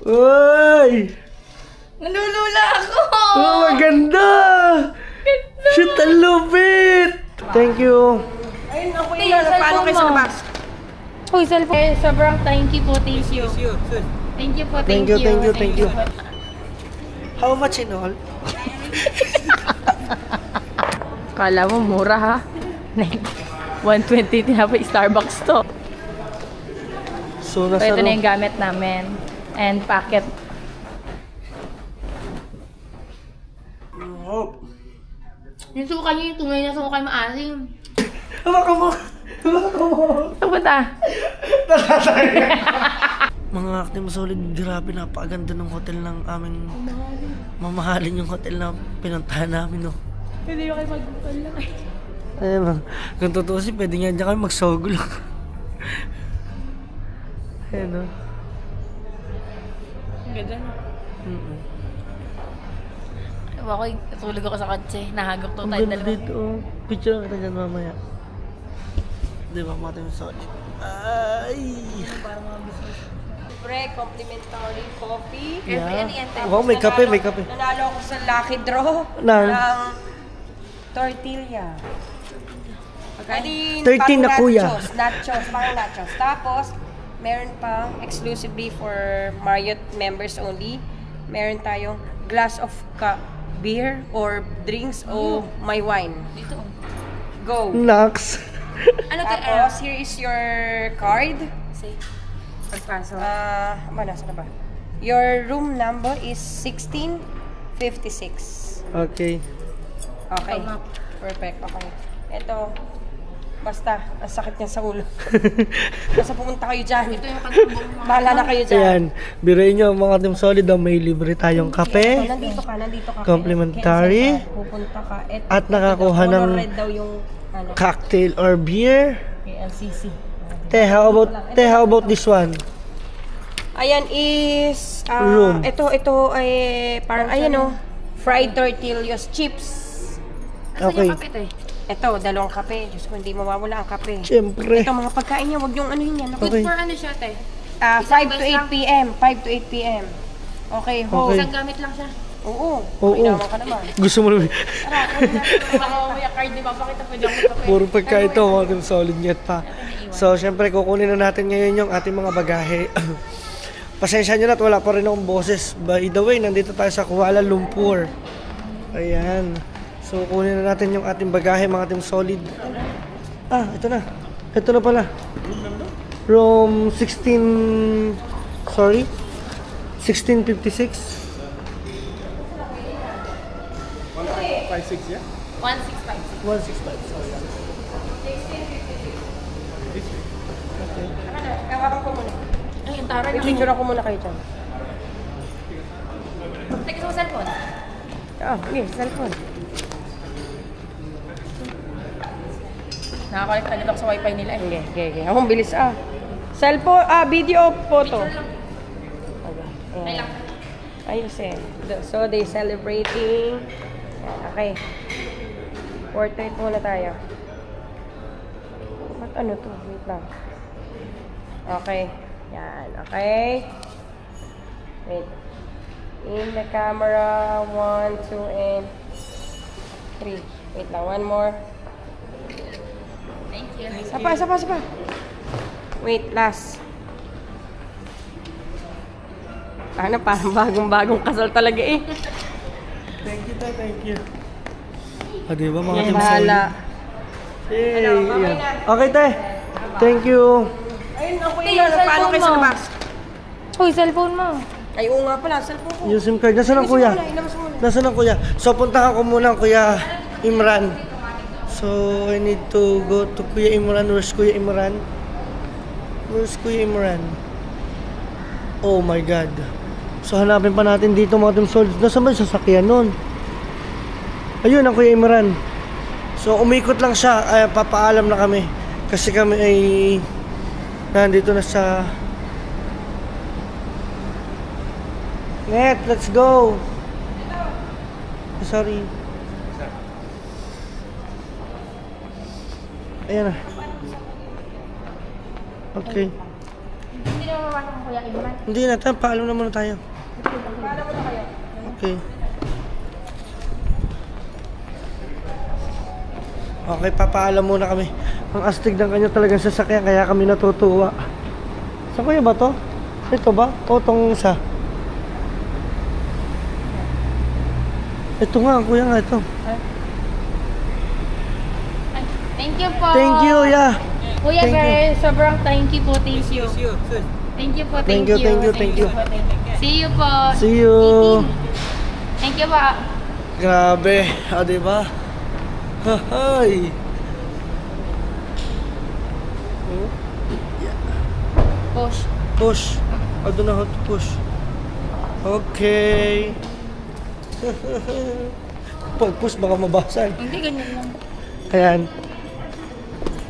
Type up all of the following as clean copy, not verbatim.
Uy! Nalulula ako! Oh, maganda! Shit, ang lupit! Thank you. Ayun, ako yun. Paano kayo sa labas? Uy, cellphone. Sobrang thank you po. Thank you. Thank you po. Thank you. How much in all? Kala mo mura ha? 120 tinapay Starbucks to. So, So ito na yung gamit namin. And packet. Oh. Yung suka niyo, yung tunay na suka yung maasim. Hawakan mo! Saan punta? Mga Actim Solid, grabe, napakaganda ng hotel ng aming mamahalin yung hotel na pinuntahan namin, no? Hindi ko kayo mag-hotel lang. Ayun, kung totoo si, pwede nga dyan kami magsogol. Ayun, no? Ang ganda no? Ako, tulog ako sa kotse. Nahagok to Ang tayo ganda dalawa. dito, oh. Picture lang kita dyan mamaya. Di ba, mga Actim Solid? Ay! Pre, complimentary coffee. Yeah. Wow, may kape, may kape. Nanalo ako sa lucky draw Ng? Tortilla. Pagkali 13 na kuya. Nachos, pang nachos. Tapos, meron pang exclusively for Marriott members only. Meron tayong glass of beer or drinks o my wine. Dito. Go. Nax! Ano Tapos, here is your card. Say. Pagpasok. Nasa na ba? Your room number is 1656. Okay. Okay. Perfect. Okay. Ito, basta, ang sakit niya sa ulo. Basta pumunta kayo dyan. Ito yung katubong mo. Bahala na kayo dyan. Ayan, biruin nyo mga Team Solid, may libre tayong kape. Nandito ka. Complimentary. Pupunta ka. At nakakuha ng color red daw yung cocktail or beer. LCC. Te, how about this one? Ayan is, Room. ito ay parang, ayan o, fried tortillas, chips. Okay. Ito, dalawang kape. Diyos ko, hindi mawawala ang kape. Siyempre. Ito, mga pagkain niya, huwag yung ano yun yan. Okay. For ano siya, te? 5 to 8 p.m. 5 to 8 p.m. Okay, hold. Okay. Isang gamit lang siya. Oo. Oo. Inaman ka naman. Gusto mo naman. Baka mamaya card, di ba? Pakita mo dyan mo kape. Puro pagkain ito, mga Team Solid net pa. So, siyempre, kukunin na natin ngayon yung ating mga bagahe. Pasensya nyo na at wala pa rin akong boses. By the way, nandito tayo sa Kuala Lumpur. Ayan. So, kunin na natin yung ating bagahe, mga Team Solid. Ito na. Ito na pala. Room 16... Sorry? 1656. 156, yeah? 1656. 165. Kawakan ko muna. Ay, ang taray na. Picture ako muna kayo dyan. Teka sa cellphone. Yes, cellphone. Nakakolect agad ako sa wifi nila eh. Okay. Akong bilis Cellphone, video, photo. Ay lang. Ayos eh. So, they celebrating. Okay. Portrait muna tayo. Ba't ano to? Wait lang. Okay. Yan. Okay. Wait. In the camera. 1, 2, and 3. Wait lang. One more. Thank you. Isa pa. Wait, last. Ano, parang bagong-bagong kasal talaga eh. Thank you. Diba mga Yan, Team bahala. Solid? Yay! Yeah. Okay, te. Thank you. Ayun, ako Hey, yun. yung Paano cellphone kayo sa mo. labas? Uy, cellphone mo. Ay, oo nga pala. Cellphone ko. Yung SIM card. Nasaan ang kuya? Ilabas mo muna. Nasaan ang kuya? So, puntahan ko muna ang kuya Imran. So, I need to go to Kuya Imran. Where's Kuya Imran? Oh my God. So, hanapin pa natin dito mga Team Solid. Nasaan ba yung sasakyan nun? Ayun ang Kuya Imran. So, umikot lang siya. Papaalam na kami. Kasi kami ay nandito na sa... Net, let's go! Sorry. Ayan na. Okay. Hindi na mapapasok ang Kuya Imran. Hindi na, paalam na muna tayo. Paalam mo na kayo. Okay. Okay, papaalam muna kami. Ang astig ng kanya talagang sasakyan, kaya kami natutuwa. Sa kuya ba to? Ito ba? O tong isa? Ito nga, ang kuya nga ito. Thank you po. Thank you, yeah. Kuya Thank guys, sobrang thank you po. Thank you. Thank you po. Thank you, thank you, thank you. See you po. See you. Thank you po. Grabe, diba? Hahay. Push. Push. I don't know how to push. Okay. Pag push baka mabasag. Hindi, ganyan lang. Ayan.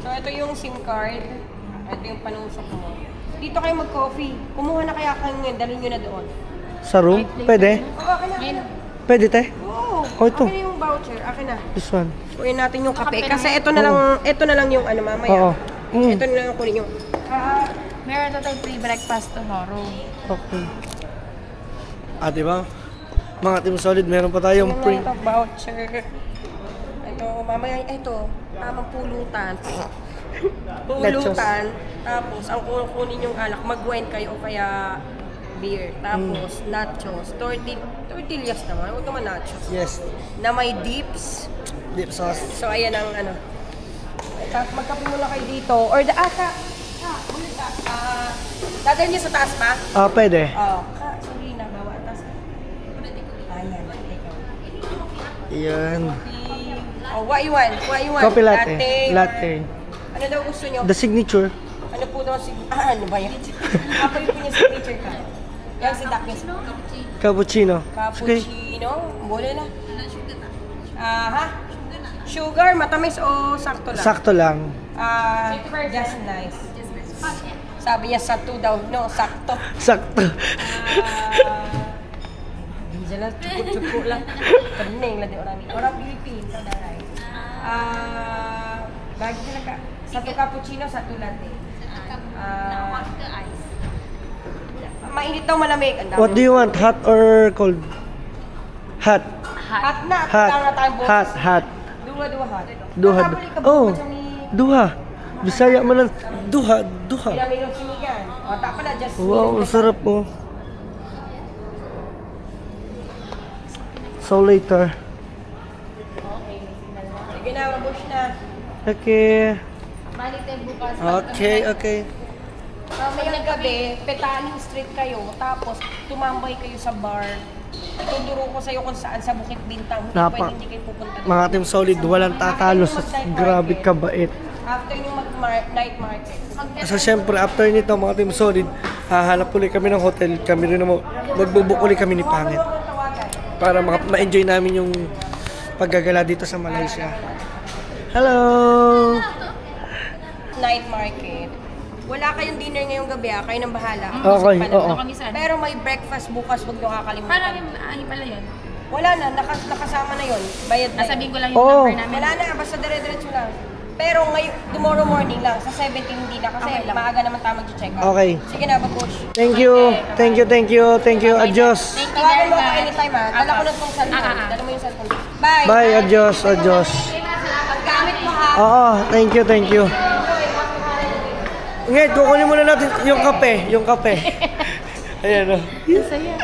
So, ito yung SIM card. Ito yung panusok mo. Dito kayo mag-coffee. Kumuha na kaya kayo ngayon. Dalhin nyo na doon. Sa room? Pwede? Oo, akin na. Ayun. Pwede, te? Oo. Oh, ito. Akin na yung voucher. Akin na. This one. Kunin natin yung kape. Kape Kasi na. ito na lang yung ano mamaya. Oo. Ito na lang yung kunin yung... Meron na tayong free breakfast tomorrow. Okay. Diba? Mga Team Solid, meron pa tayong Yung print. ito, voucher. Ito, mamaya, ito, tamang pulutan. Pulutan. Tapos, ang kunin yung alak, mag-wine kayo o kaya beer. Tapos, nachos. Tortillas naman. Huwag naman nachos. Yes. Na may dips. Dip sauce. So, ayan ang ano. Tapos, magkape muna kayo dito. Or the dadalhin niyo sa taas pa? Pwede. Oo. Sorry na, bawa. Tapos, ayan. Yan. Oh, what you want? What you want? Coffee latte. Latte. Ano daw gusto niyo? The signature. Ano po daw ano ba yan? Ako yung signature ka. Yan si Dakis. Cappuccino. Okay. Cappuccino. Bole na. Ha? Sugar, matamis o sakto lang? Sakto lang. Just nice. Sabi niya sakto daw. No, sakto. Sakto. Hindi lang, cukup-cukup lang. Pening lah dia orang ni. Orang Philippines, saudara. Bagi sila ka. Satu cappuccino, satu latte. Mainit daw malamig. Ang dami. What do you want? Hot or cold? Hot. Hot na. Hot. Tanga tayong boses. Hot. Hot. Dua hot. Duha. Nakabalik ka ba Oh. macam ni... Duha. Bisaya man lang. Duha. Duha. Pinaminom sinigan. O, tak pala. Just Wow, ang sarap mo. So later. Sige na, mabush na. Okay. Balik tayo bukas. Okay, okay. Mamayang gabi, Petaling Street kayo, tapos tumambay kayo sa bar. Ituturo ko sa'yo kung saan sa Bukit Bintang. Pwede hindi kayo pupunta doon. Mga Team Solid, walang tatalo sa grabe kabait. After yung night market. So syempre, after nito mga Team Solid, hahanap ulit kami ng hotel. Kami rin naman, magbubuk ulit kami ni Pangit. Para ma-enjoy namin yung paggagala dito sa Malaysia. Hello! Night market. Wala kayong dinner ngayong gabi kayo nang bahala. Okay, oo. Pero may breakfast bukas, huwag nyo kakalimutan. Paano yung ani pala yun? Wala na, nakasama na yon. Bayad na Nasabihin ko yun. lang yung Oo. number namin. Wala na, basta dire-diretso lang. Pero tomorrow morning lang, sa 17 hindi na kasi Okay lang. maaga naman tayo mag-check out. Okay. Sige na, mag-push. Thank you. Thank you, thank you, thank you. Adios. Thank you Tawagan very mo ako much. anytime ha. Dala ko na itong cellphone. Dala mo yung cellphone. Bye! Bye, adios, adios. Paggamit mo ha. Oo, thank you, thank you. Ngayon, kukunin muna natin yung kape, yung kape. Ayan o. Saya.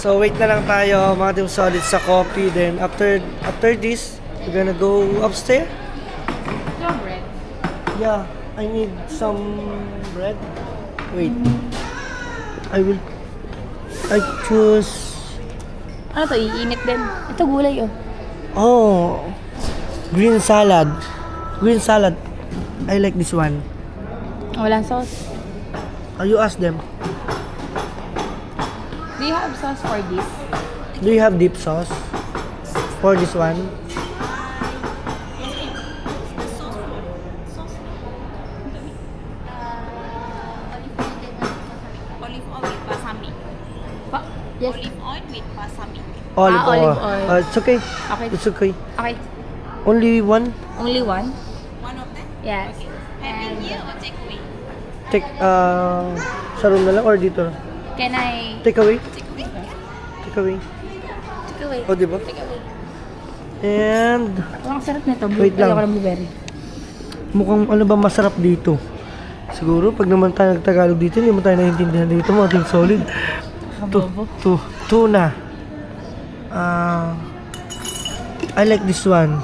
So wait na lang tayo mga Team Solid sa coffee. Then after this, we're gonna go upstairs. Some bread. Yeah, I need some bread. Wait. I choose... Ano to? Iinit din. Ito gulay oh. Oh, green salad. Green salad. I like this one. Walang sauce. You ask them. Do you have sauce for this? Do you have dip sauce for this one? Olive oil with balsamic. Yes. Olive oil with balsamic. Olive olive oil. oil. It's okay. Okay. It's okay. Okay. Only one? Only one? One Yes. Having here or take away? Take, sa room na lang or dito na? Can I Take away? Take away. Take away. take away? O, diba? Take away. And, Ang sarap nito. Wait lang. Ayoko ng blueberry. mukhang ano ba masarap dito? Siguro, pag naman tayo nagtagalog dito, hindi mo tayo naiintindihan dito. Mga ting solid. Tuna. I like this one.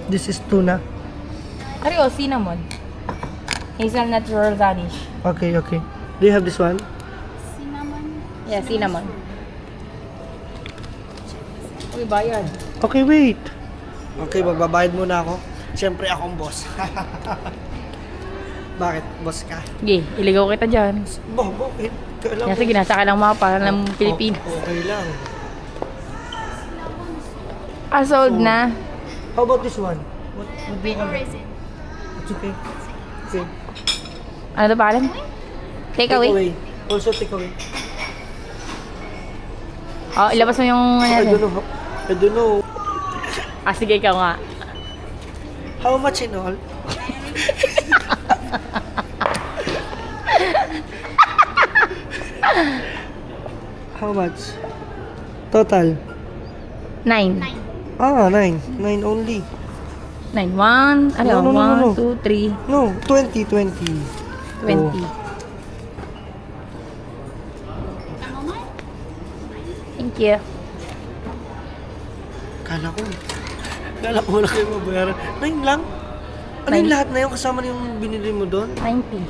This is tuna. Ari, cinnamon. Hazelnut roll garnish. Okay, okay. Do you have this one? Cinnamon. Yeah, cinnamon. Uy, bayad. Okay, wait. Okay, magbabayad muna ako. Siyempre, akong boss. Bakit? Boss ka? Sige, iligaw kita dyan. Bakit? Kailangan Kasi ginasa ka ng mapa ng Pilipinas. Okay lang. Sold na. How about this one? What do you call it? Raisin. It's okay. Okay. Ano to pangalan? Take away? Also take away. Oh, ilabas mo yung I ano. don't know. I don't know. Sige, ikaw nga. How much in all? How much? Total? 9. 9. 9 only. 9. 1. Ano? No. 1, 2, 3, No, 20. 20. Oh. Thank you. Kala ko wala kayo mabayaran. 9 lang? Ano yung lahat na yun kasama na yung binili mo doon? 90.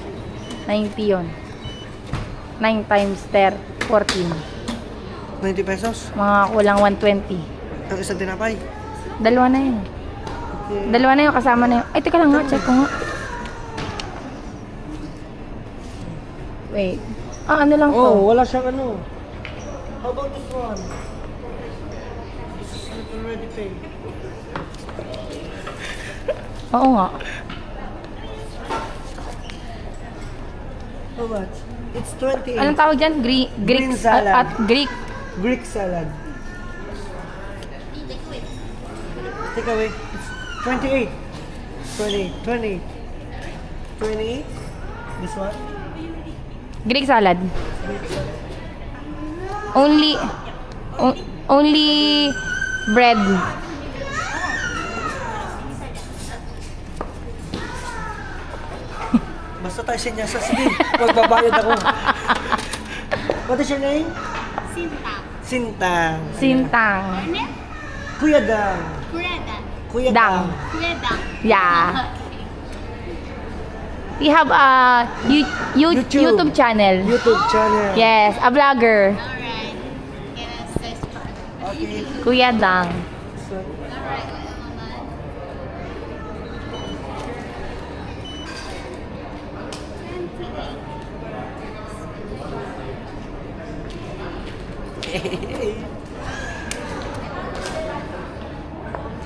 90 yun. 9 times 10, 14. 90 pesos? Mga kulang 120. Ang isang tinapay? Dalawa na yun. Dalawa na yun, kasama na yun. Ay, teka lang nga, check ko nga. Wait. Ano lang to? Oh, wala siyang ano. How about this one? This is not already paid. Oo nga. How much? It's 28. Anong tawag dyan? Greek Green salad. At Greek. Greek salad. Take away. It's 28. 28. This one? Greek salad. Only bread. Basta tayo sinyasa. Sige, magbabayad ako. What is your name? Sintang. Sintang. Sintang. Kuya Dang. Kuredan. Kuya Dang. Dang. Kuredang. Yeah. We have a YouTube channel. YouTube channel. Yes, a vlogger. Alright. Get a subscribe. Okay. Kuya Dang. So, Alright, mama.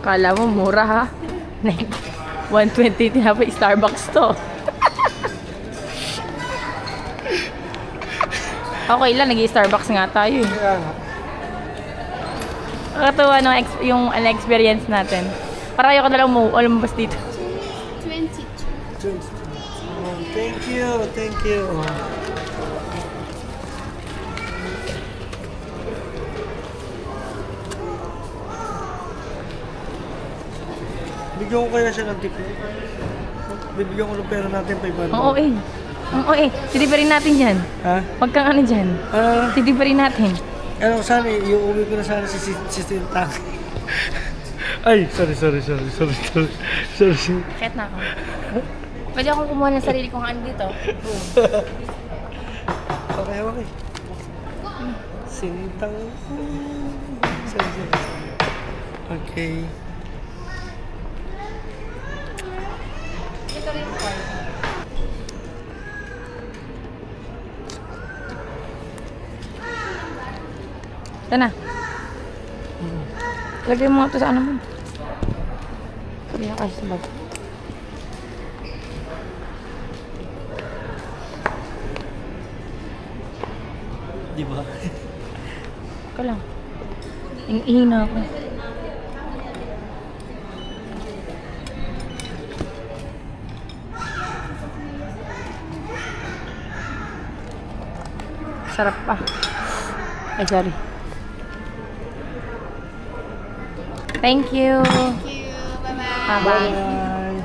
Kala mo mura ha? 120 tinapay Starbucks to. Okay lang, nag-Starbucks nga tayo eh. kaya nga. Nakakatawa no, yung experience natin. Para ayoko na lang lumabas dito. 22. Oh, thank you. Thank you. Bigyan ko kaya siya ng tip. Bibigyan ko ng pera natin 500. Oo eh. Oo eh. Delivery natin dyan. Ha? Huwag kang ano dyan. Delivery natin. Ano, sana iuwi ko na sana si Sintang. Ay, sorry. Kahit na ako. Pwede akong kumuha ng sarili kong ano dito. Okay. Sintang. Sorry. Okay. Ito rin po. Ito na. Lagay mo nga ito sa ano mo. Sabi na kasi sa bag. Di ba? Ika lang. Ihina ako. Sarap pa. Ay, sorry. Thank you. Thank you. Bye-bye. Bye-bye. Bye.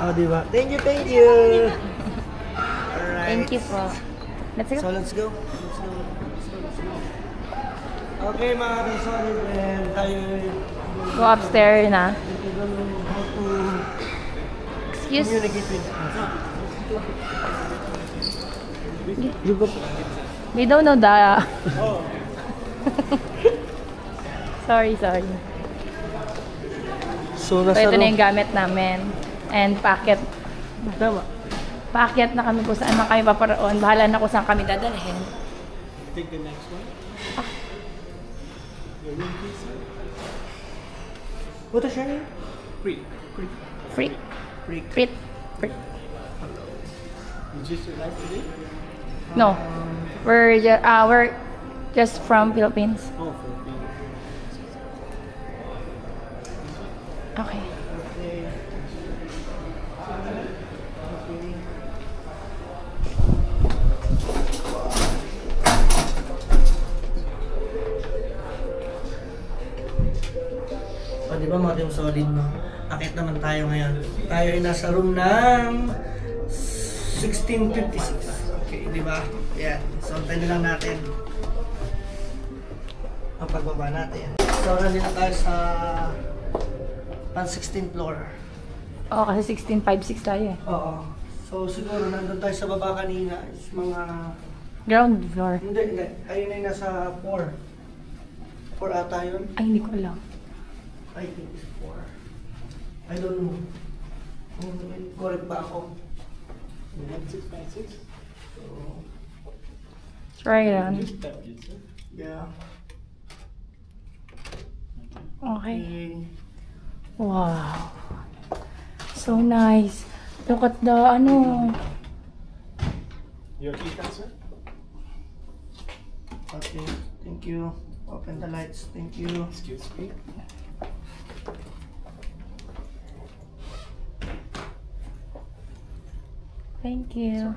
Oh, di ba? Thank you, thank you. Alright. Thank you po. Let's So, go. let's go. Okay, mga solid, and tayo Go upstairs na. how to Excuse. communicate with You go. We don't know the... sorry. So, So, nasa ito na yung gamit namin. And packet. Tama. Packet na kami kung saan man kami paparoon. Bahala na kung saan kami dadalhin. Take the next one. Your room, please, sir. What is your name? Free. Free. Freak. Free. You just arrived today? No. We're just from Philippines. Oh, Philippines. Okay. O, di ba mga team solid, no? Akit naman tayo ngayon. Tayo ay nasa room ng 1656. Okay, di ba? Yan. So, antayin na lang natin ang pagbaba natin. So, nandito tayo sa 16th floor. Oo, kasi 1656 tayo eh. Oo. So, siguro nandun tayo sa baba kanina. Is mga... Ground floor. Hindi. Ayun ay nasa 4. 4 ata yun. Ay, hindi ko alam. I think it's 4. I don't know. Correct ba ako? 1656? So, Try yan. Just tap it, sir. yeah. Okay. Okay. Wow. So nice. Look at the, Your keypad, sir? Okay. Thank you. Open the lights. Thank you. Excuse me. Thank you.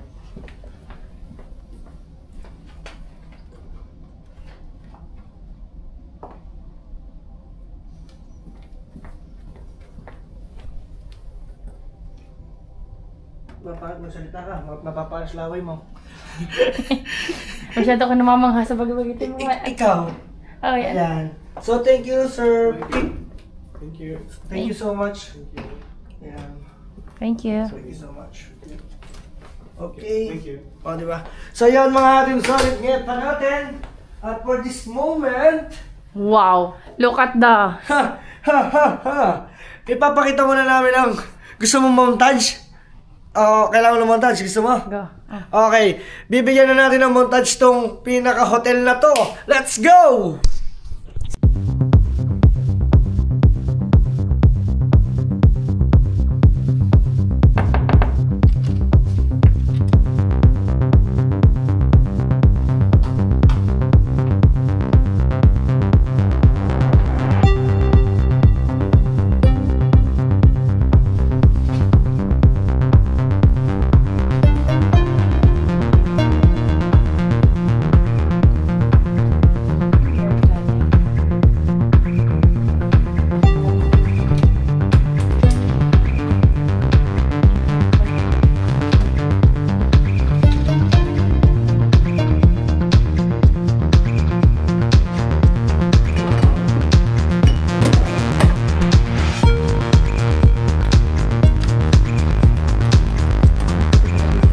Magsalita ka. Mapapalas laway mo. Masyado ko namamangha sa bagay-bagitin mo. Ikaw. Oh, yeah. Ayan. So, thank you, Sir Pete. Thank you. Thank you so much. Thank you. Ayan. Thank you. Thank you so much. Okay. Thank you. O, di ba? So, yan mga ating solid ngayon pa natin. At for this moment, Wow. Look at the... ha. Ipapakita mo na namin ang gusto mong montage. Kailangan ng montage. Gusto mo? Go. Okay. Bibigyan na natin ng montage tong pinaka-hotel na to. Let's go!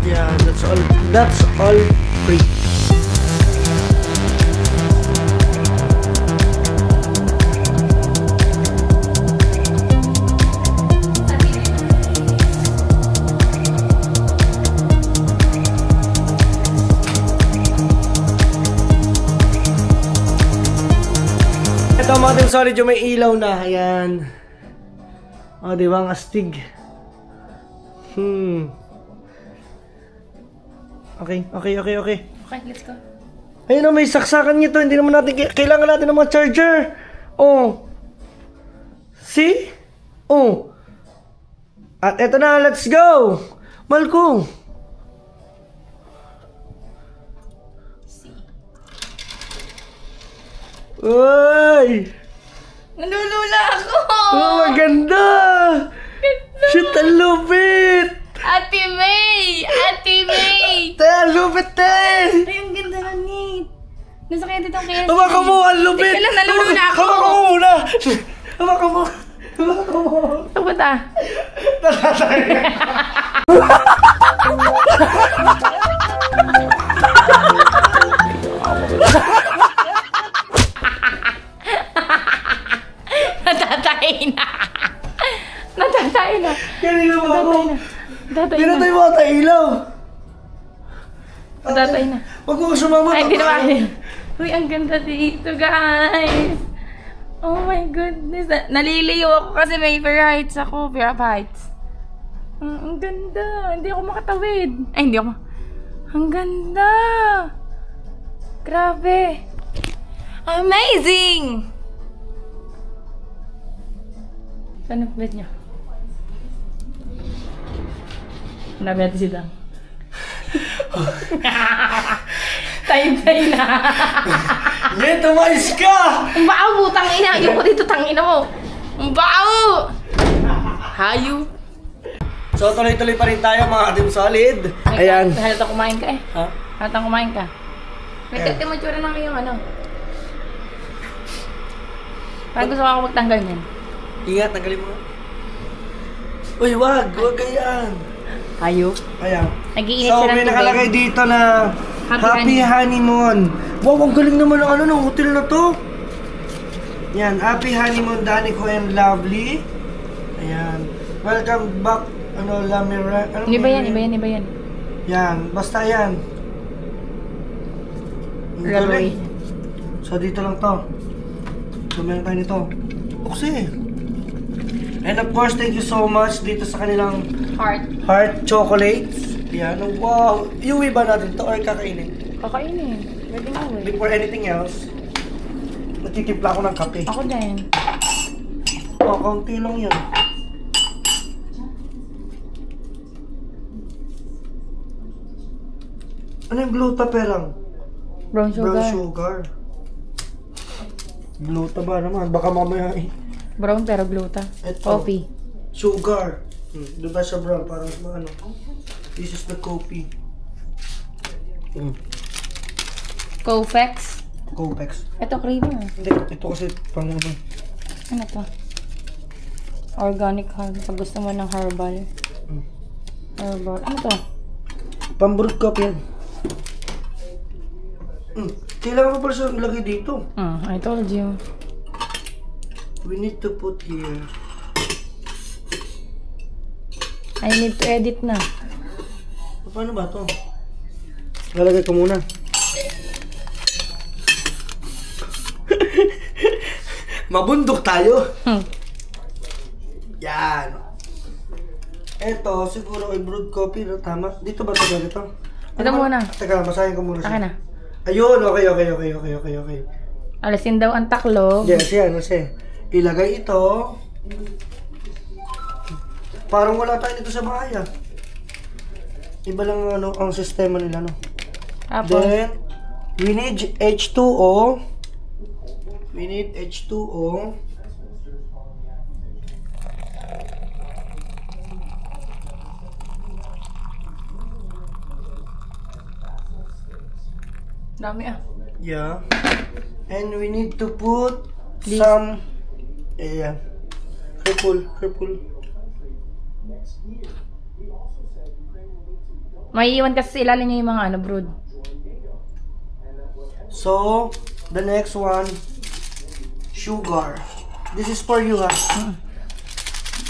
Yeah, that's all free. Ito mga team solid yung may ilaw na. Ayan. O, di ba? Ang astig. Okay. Okay, let's go. Ayun na, may saksakan nito. Hindi naman natin, kailangan natin ng mga charger. Oh. See? Oh. At eto na, let's go. Malco. Uy! Nalulula ako! Oh, maganda! Shit, ang lupit! Ate May! Ate May! Te, ang lupit, te! Ay, ang ganda na ni. Nasa kaya dito ang kaya. Hawakan mo, ang lupit! Teka lang, nalulula ako. Hawakan mo muna! Hawakan mo! Hawakan mo! Ito ba ta? Natatay na. Natatay na. Kanina mo ako! Natatay na. Pinatay mo ata ilaw! Natatay na. Huwag mo sumama. Ay, hindi naman. Uy, ang ganda dito, guys. Oh my goodness. Naliliyo ako kasi may fair heights ako. Fair heights. Ang ganda. Hindi ako makatawid. Ay, hindi ako. Ang ganda. Grabe. Amazing! Saan ang bed niya? Hanapin natin si Dang. Tayo-tayo na. Yan, tumayos ka! Ang bao, tangina. Ayoko dito, tangina mo. Ang bao! Hayo. So, tuloy-tuloy pa rin tayo mga Team Solid. Ayan. Halata kumain ka eh. Ha? Halata kumain ka. May Ayan. titimatsura na kayong ano. Parang gusto ko ako magtanggal niyan. Ingat, tanggalin mo. Uy, wag ganyan. Hayo. Ayan. Nag-iinit So, siya ng may tubig. nakalagay dito na Happy Happy Honeymoon. Wow, ang galing naman ng ng hotel na to. Yan, Happy Honeymoon, Danico and Lovely. Ayan. Welcome back, Lamira. Iba yan, iba yan, iba yan. Yan, basta yan. Ang Reverie. galing. So, dito lang to. So, meron tayo nito. Buksi. And of course, thank you so much dito sa kanilang heart chocolates. Yan, wow. Iuwi ba natin to or kakainin? Kakainin. Pwede mo eh. Before anything else, natitimpla ako ng kape. Ako din. Oh, kaunti lang yan. Ano yung gluta perang? Brown sugar. Brown sugar. Gluta ba naman? Baka mamaya Brown pero gluta. Ito. Coffee. Sugar. Doon ba siya brown? Parang ano. This is the coffee. Cofex. Copex. Ito creamer. Hindi, ito kasi pang ano. Ano to? Organic herb. Pag gusto mo ng herbal. Herbal. Ano to? Pang-brewed coffee yan. Kailangan ko pala siya ilagay dito. I told you. We need to put here. I need to edit na. Paano ba to? Lalagay ko muna. Mabundok tayo. Yan. Eto, siguro ay brewed coffee, no? Tama. Dito ba ito ganito? Ito muna. Teka, basahin ko muna siya. Akin na. Ayun, okay. Alisin daw ang taklo. Yes, yan, kasi ilagay ito. Parang wala tayo dito sa bahay, ah. Iba lang ano, ang sistema nila, no? Tapos, Then, we need H2O. We need H2O. dami ah. Yeah. And we need to put This. some... Yeah. Purple. May iwan kasi sa ilalim niya yung mga ano, brood. So, the next one, sugar. This is for you, ha?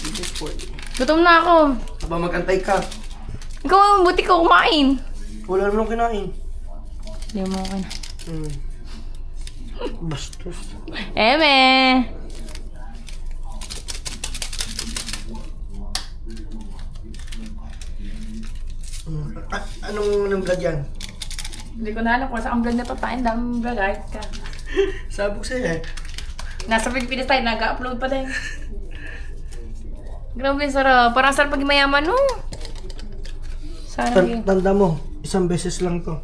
This is for you. Gutom na ako. Aba, mag-antay ka. Ikaw, buti ko kumain. Wala naman kinain. Hindi mo okay na. Bastos. Eme! Anong vlog yan? Hindi ko na alam kung saan vlog na to. Tain, daming vlog. Ayos ka. Sabog sa'yo, eh. Nasa Pilipinas tayo, nag-upload pa din. Grabe, sarap. Parang sarap pag mayaman, no? Sana yun. Tanda mo, isang beses lang to.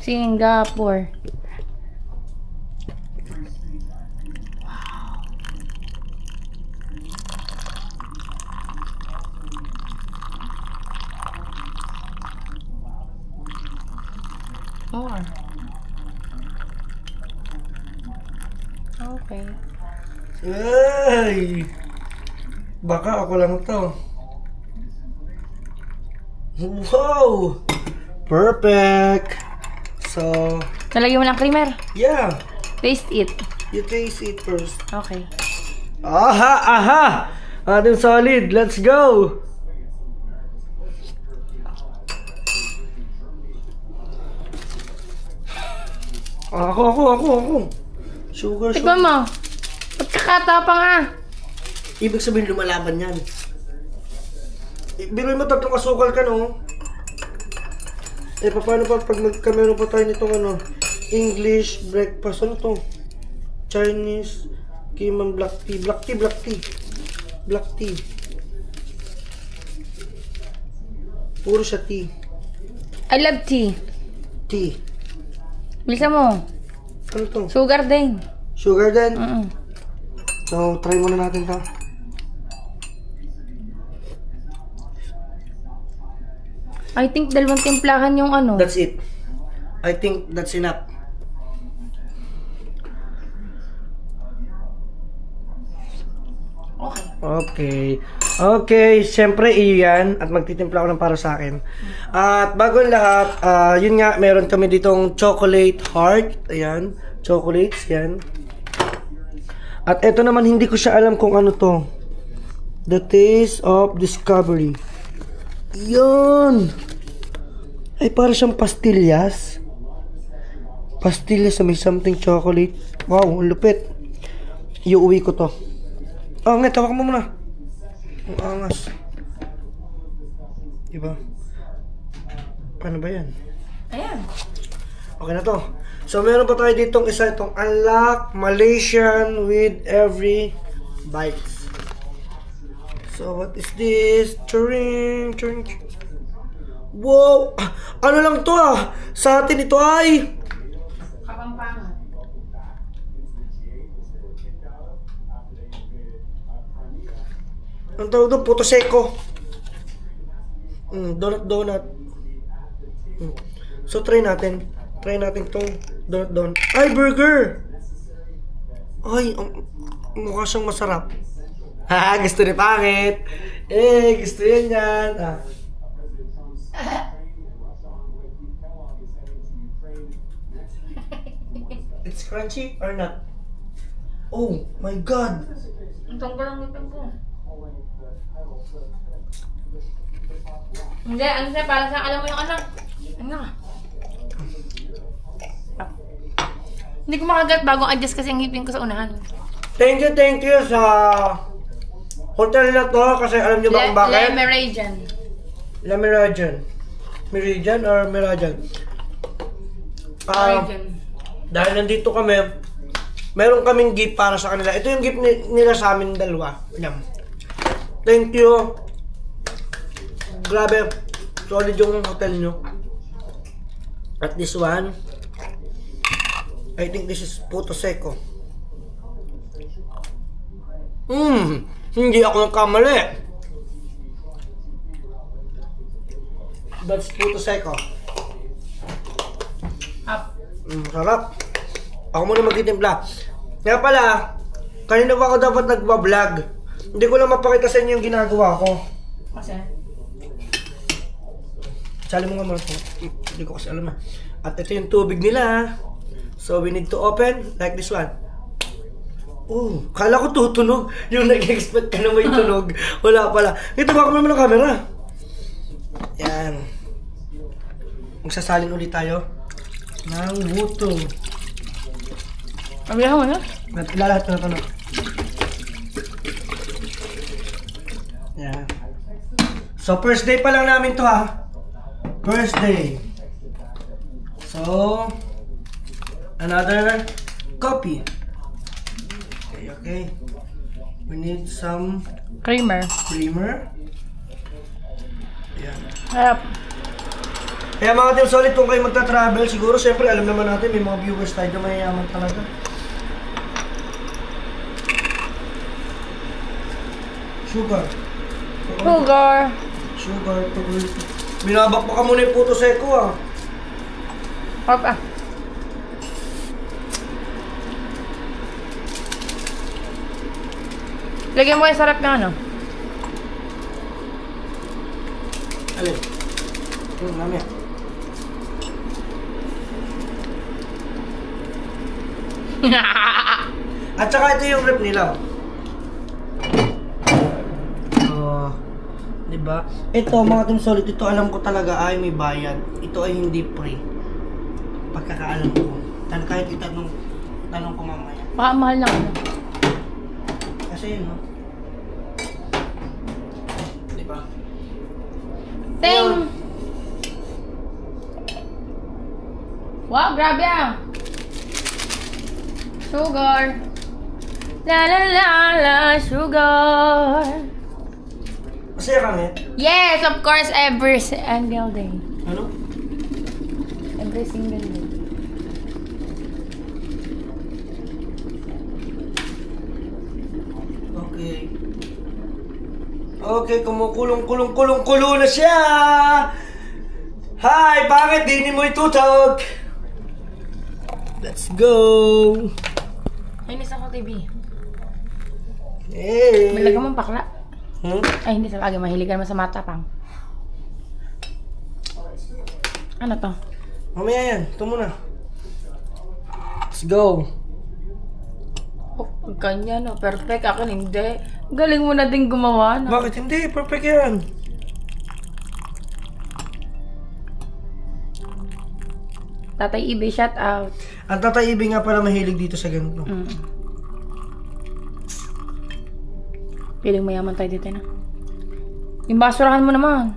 Singapore. More. Okay. Ay! Baka ako lang to. Wow! Perfect! So, Nalagyan mo ng creamer. yeah. Taste it. You taste it first. Okay. Aha! Aha! Ating solid. Let's go! Ako. Sugar. Tikman mo. Pagkakatapang ah. Ibig sabihin lumalaban yan. Biruin mo tatlong asukal ka, no? Eh, paano pa pag magkamero pa tayo nitong ano? English breakfast. Ano to? Chinese, Kiman black tea. Black tea. Puro siya tea. I love tea. Tea. Bilisan mo. Ano to? Sugar din. Sugar din. Mm-mm. So, try muna natin to. I think dalawang timplahan yung ano. That's it. I think that's enough. Okay, siyempre iyan at magtitimpla ako ng para sa akin. At bago ang lahat, yun nga, meron kami ditong chocolate heart. Ayan, chocolates, yan. At eto naman, hindi ko siya alam kung ano to. The Taste of Discovery. Yun! Ay, para siyang pastillas. Pastillas na may something chocolate. Wow, ang lupit. Iuwi ko to. Oh, nga, tawak mo muna. Ang angas. Diba? Paano ba yan? Ayan. Okay na to. So, meron pa tayo ditong isa itong Unlock Malaysian with every bite. So, what is this? Churing. Wow! Ano lang to ah? Sa atin ito ay... Kapampangan. Ang tawag doon, puto seko. Donut. So, try natin. Try natin itong donut. Ay, burger! Ay, mukha siyang masarap. Ha, gusto ni Pangit. Gusto yan. It's crunchy or not? Oh my God! Ang tanggal ang ngipin ko. Hindi, ano siya, para sa alam mo yung anak. Ano? Hindi ko makagat bagong adjust kasi ang ngipin ko sa unahan. Thank you sa hotel na to kasi alam niyo ba kung bakit? La Meridian. Meridian or Meridian? Dahil nandito kami, meron kaming gift para sa kanila. Ito yung gift nila sa amin dalawa. Yan. Thank you. Grabe. Solid yung hotel nyo. At this one, I think this is puto seko. Hindi ako nagkamali. That's puto seko. Up. Sarap. Ako muna magtitimpla. Nga pala, kanina pa ako dapat nagbablog. Hindi ko lang mapakita sa inyo yung ginagawa ko. Kasi? Sali mo nga muna ito. Hindi ko kasi alam na. At ito yung tubig nila. So we need to open like this one. Oh, kala ko tutunog. Yung nag-expect ka na may tunog. Wala pala. Ito ba ako naman ng camera? Yan. Magsasalin ulit tayo ng wuto. Mabilang mo na? Ilalahat ko na ito na. Yan. So first day pa lang namin to ha. First day. So another coffee. Okay. We need some Creamer. Ayan. Harap. Kaya mga team solid, kung kayo magta-travel, siguro siyempre alam naman natin may mga viewers tayo na mayayaman talaga. Sugar. Sugar. Binabak pa ka muna yung puto seko ah. Hop ah. Lagyan mo yung sarap ng ano. Alin? Mamaya. At saka ito yung rep nila. Oh, di ba? Ito mga Team Solid, ito alam ko talaga ay may bayad. Ito ay hindi free. Pagkakaalam ko. Tan kahit tanong ko mamaya. Baka mahal na ano. Kasi yun, no? Di ba? Ting! Wow, grabe ah! Sugar! La la la la, sugar! Masaya kami. Yes, of course, every single day. Ano? Every single day. Okay. Okay, kumukulong na siya! Hi! Bakit di mo itutog? Let's go! Inis ako, TV. Hey! Malag ka mong pakla. Hmm? Ay, hindi sa bagay. Mahilig ka naman sa matapang. Ano to? Mamaya yan. Ito muna. Let's go! Oh, ganyan, no? Perfect. Akin hindi. Galing mo na din gumawa, no? Bakit hindi? Perfect yan! Tatay Ibe, shout out. Ang Tatay Ibe nga pala mahilig dito sa ganito. Piling mayaman tayo dito na. Yung basurahan mo naman.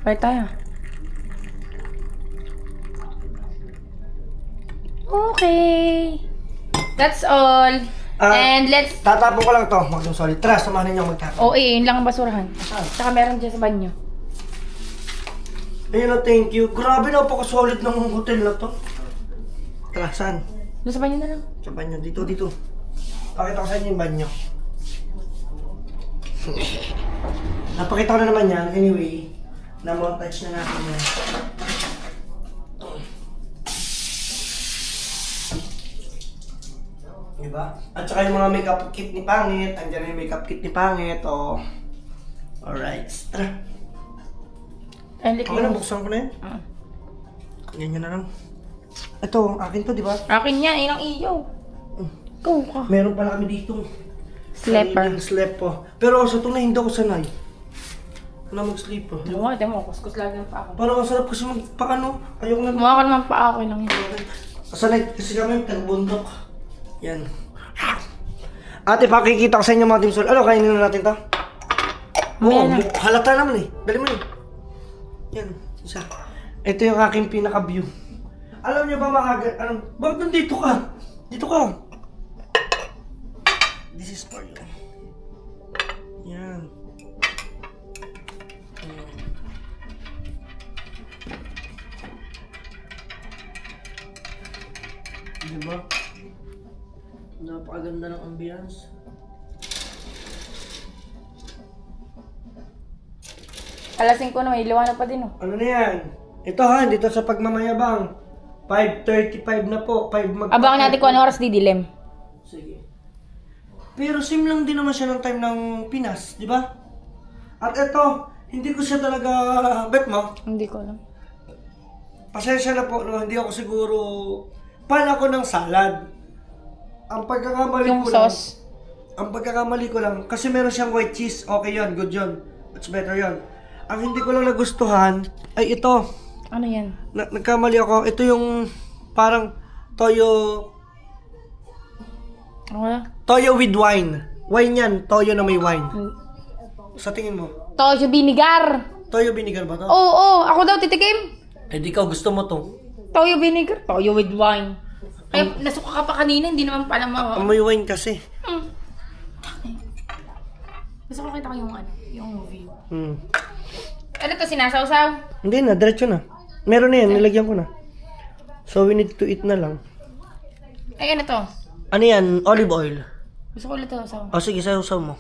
Bye tayo. Okay. That's all. And let's... Tatapon ko lang to. Mag-Team Solid. Tara, samahan ninyo magtapon. Oh, yun lang ang basurahan. Tsaka meron dyan sa banyo. Ayun na, thank you. Grabe, napaka-solid ng hotel na to. Tara, saan? Doon sa banyo na lang. Sa banyo. Dito. Pakita ko sa inyo yung banyo. Napakita ko na naman yan. Anyway, na-montage na natin yan. Diba? At saka yung mga makeup kit ni Pangit. Andiyan na yung makeup kit ni Pangit. Oh. Alright. Tara. Okay na, buksan ko na yan. Ganyan na lang. Ito, akin to, di ba? Akin yan, yun ang iyo. Go ka. Meron pala kami dito. Slipper. Slip po. Pero sa ito na hindi ako sanay. Wala mag-sleep po. Ano nga, mo, kuskus lagi ang pa ako. Parang ang sarap kasi magpakano. Ayoko na. Mukha ka naman pa ako lang yun. Sanay kasi kami tagbundok. Yan. Ate, pakikita ko sa inyo mga Team Solid. Ano, kainin na natin to? Oo, halata naman eh. Dali mo eh. Yan, isa. Ito yung aking pinaka-view. Alam niyo ba mga... Bakit nandito ka? Dito ka. This is for you. Yan. Diba? Napakaganda ng ambience. Alas 5 na, may liwanag pa din oh. Ano na yan? Ito ha, dito sa pagmamayabang. 5:35 na po. 5 Abangan natin kung ano oras didilim. Sige. Pero same lang din naman siya ng time ng Pinas, di ba? At ito, hindi ko siya talaga bet mo. Hindi ko alam. Pasensya na po, no? Hindi ako siguro fan ako ng salad. Ang pagkakamali Yung ko lang, sauce. ang pagkakamali ko lang, kasi meron siyang white cheese, okay yon, good yon. Much better yon. Ang hindi ko lang nagustuhan ay ito. Ano yan? Nagkamali ako. Ito yung parang toyo. Ano? Toyo with wine. Wine yan. Toyo na may wine. Sa tingin mo? Toyo vinegar. Toyo vinegar ba to? Oo, ako daw titikim. Eh di ka gusto mo to. Toyo vinegar. Toyo with wine. Ay, nasuka ka pa kanina, hindi naman pala May wine kasi. Gusto ko kita ko yung ano, yung movie. Hmm. Ano to, sinasawsaw? Hindi na, diretso na. Meron na yan, nilagyan ko na. So we need to eat na lang. Ay, ano to? Ano yan? Olive oil. Gusto ko ulit to, saw. O sige, sayo mo.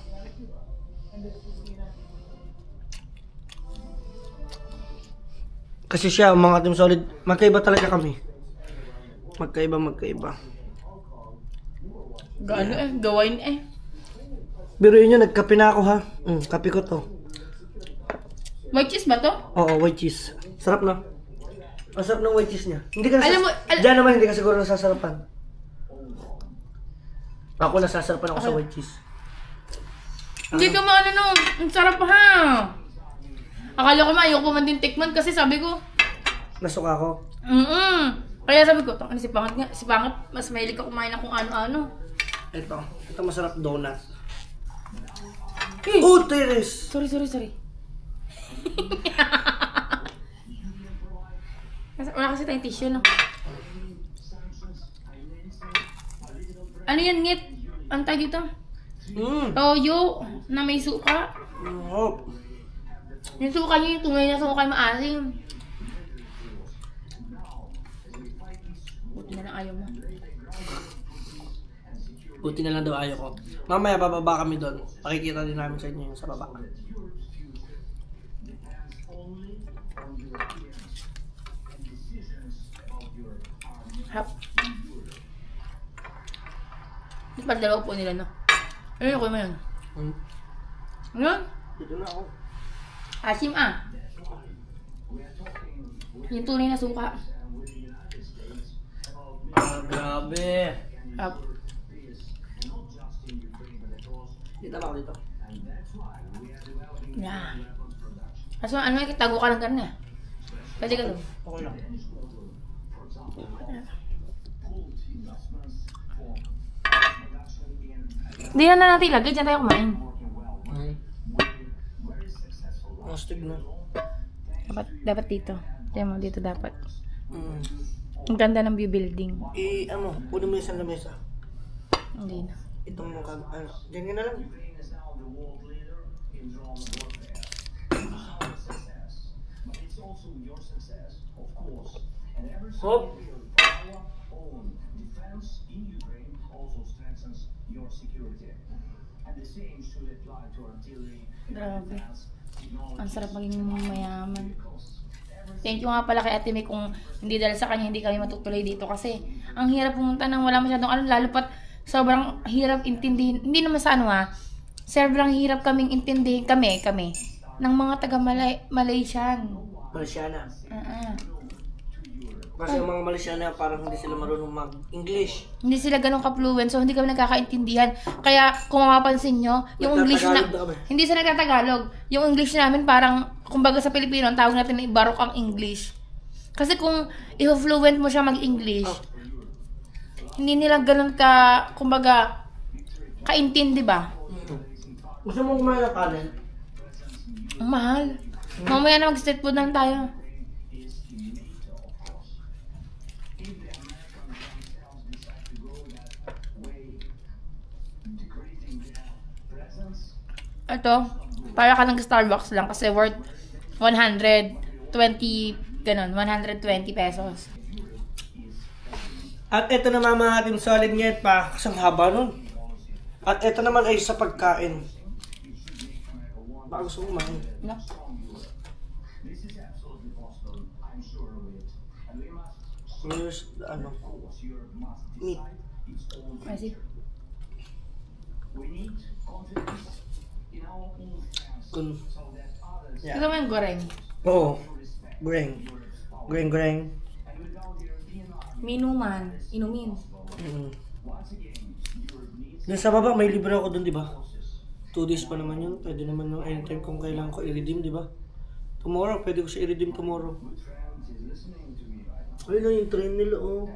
Kasi siya, mga Team Solid, magkaiba talaga kami. Magkaiba. Gaano gawain Pero yun yun, nagkape na ako ha. Kape ko to. White cheese ba to? Oo, white cheese. Sarap na. Masarap ng white cheese niya. Hindi ka Alam mo, Diyan naman hindi ka siguro nasasarapan. Ako nasasarapan ako sa white cheese. Hindi ka maano no. Ang sarap ha. Akala ko ayoko pa man din tikman kasi sabi ko, Nasuka ako. Kaya sabi ko, si Pangat nga, si Pangat, mas mahilig ka kumain na kung ano-ano. Ito masarap donut. Oh, Teres! Sorry. Wala kasi tayong tissue, no? Ano yan, ngit? Ang tag dito? Toyo na may suka. Yung suka niya, yung tunay na suka maasim. Buti na lang ayaw mo. Buti na lang daw ayaw ko. Mamaya bababa kami doon. Pakikita din namin sa inyo yung sa baba. Hap. Di pa dalawa po nila, no? Ayun, ako mo yun. Ano? Dito na ako. Asim Yung tunay na suka. Grabe. Hap. Dito na ako dito. Yeah. Kaso ano yung tago ka lang ganun eh. Pwede ka doon. Okay lang. Hindi na natin ilagay, dyan tayo kumain. Astig na. Dapat dito. Diyan mo, dito dapat. Ang ganda ng view building. Puno mo yung isang lamesa. Hindi na. Itong mukha, ganyan na lang. Hop! Grabe. Ang sarap maging mayaman. Thank you nga pala kay Ate May kung hindi dahil sa kanya hindi kami matutuloy dito kasi ang hirap pumunta nang wala masyadong alam, lalo pat sobrang hirap intindihin. Hindi naman sa sobrang hirap kaming intindihin kami ng mga taga Malaysian. Malaysiana. Kasi yung mga Malaysiana parang hindi sila marunong mag-English. Hindi sila ganun ka-fluent, so hindi kami nagkakaintindihan. Kaya kung mapapansin nyo, yung English na... Hindi sila nagtatagalog. Yung English namin parang, kumbaga sa Pilipino, ang tawag natin na ibarok ang English. Kasi kung i-fluent mo siya mag-English, hindi nila ganun ka, kumbaga, kaintindi ba? Gusto mo kumain ng kanin? Ang mahal. Mamaya na mag-street food lang tayo. Ito, para ka nag-Starbucks lang kasi worth 120, ganun, 120 pesos. At ito naman mga Team Solid ngayon pa, kasang haba nun. At ito naman ay sa pagkain. Baka gusto ko kumain. No? Here's the meat. I see. Yeah. Ito mo yung goreng. Oo. Goreng. Minuman. Inumin. Doon sa baba, may libre ako doon, di ba? 2 days pa naman yun. Pwede naman yung anytime kung kailangan ko i-redeem, di ba? Tomorrow, pwede ko siya i-redeem tomorrow. Ayun na yung train nila, oh.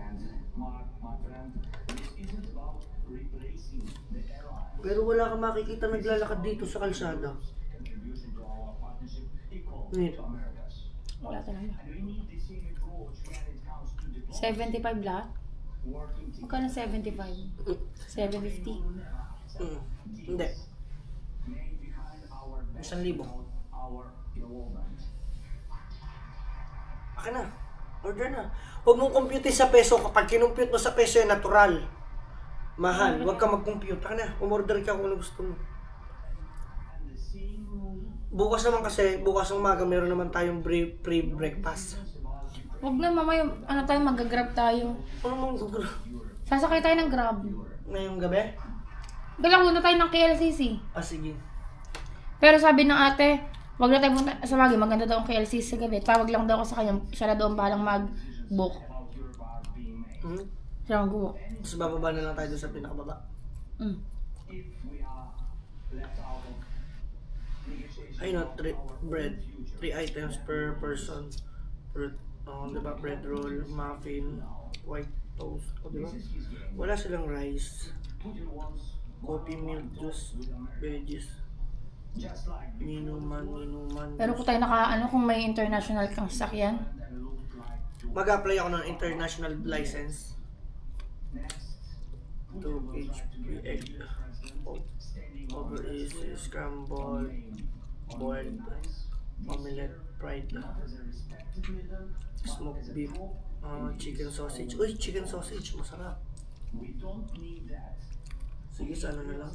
Pero wala kang makikita naglalakad dito sa kalsada. Wala talaga. 75 lahat? Magkano 75? 750? Hindi. 1,000. Akin na. Order na. Huwag mong compute sa peso. Kapag kinumpute mo sa peso yung natural. Mahal. Huwag ka mag-compute. Akin na. Umorder ka kung ano gusto mo. Bukas naman kasi, bukas ng umaga, meron naman tayong free breakfast. Huwag na mamaya, ano tayo, mag-grab tayo. Ano mong gugulo? Sasakay tayo ng grab. Ngayong gabi? Dala na tayo ng KLCC. Ah, sige. Pero sabi ng ate, wag na tayo punta sa bagay, maganda daw ang KLCC sa gabi. Tawag lang daw ako sa kanya, siya na doon balang mag-book. Siya mag-book. Tapos bababa na lang tayo doon sa pinakababa. Ay no, 3 items per person. Diba? Bread roll, muffin, white toast. O diba? Wala silang rice. Coffee, milk, juice, veggies. Minuman. Pero kung tayo kung may international kang sasakyan. Mag-apply ako ng international license. 2 HP egg. Over easy, scrambled, boiled, omelette, fried, smoked beef, chicken sausage. Uy, chicken sausage, masarap. Sige, sana na lang.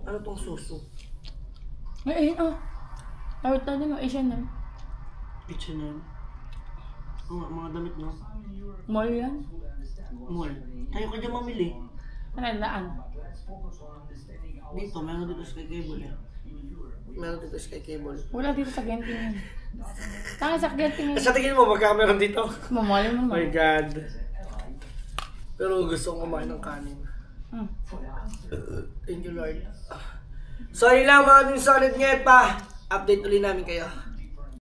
Ano tong suso? Ayun, Tawag tayo mo, Asian na. H&M. Mga damit, no? Mall yan. Mall. Tayo ka dyan mamili. Nalaan. Dito, meron dito Sky Cable eh. Meron dito Sky Cable. Wala dito sa Genting yan. Tanga sa Genting yan. Sa tingin mo, magka meron dito? Mamali mo Oh my naman. God. Pero gusto kong kumain ng kanin. Thank you, Lord. So, yun lang mga din solid ngayon pa. Update ulit namin kayo.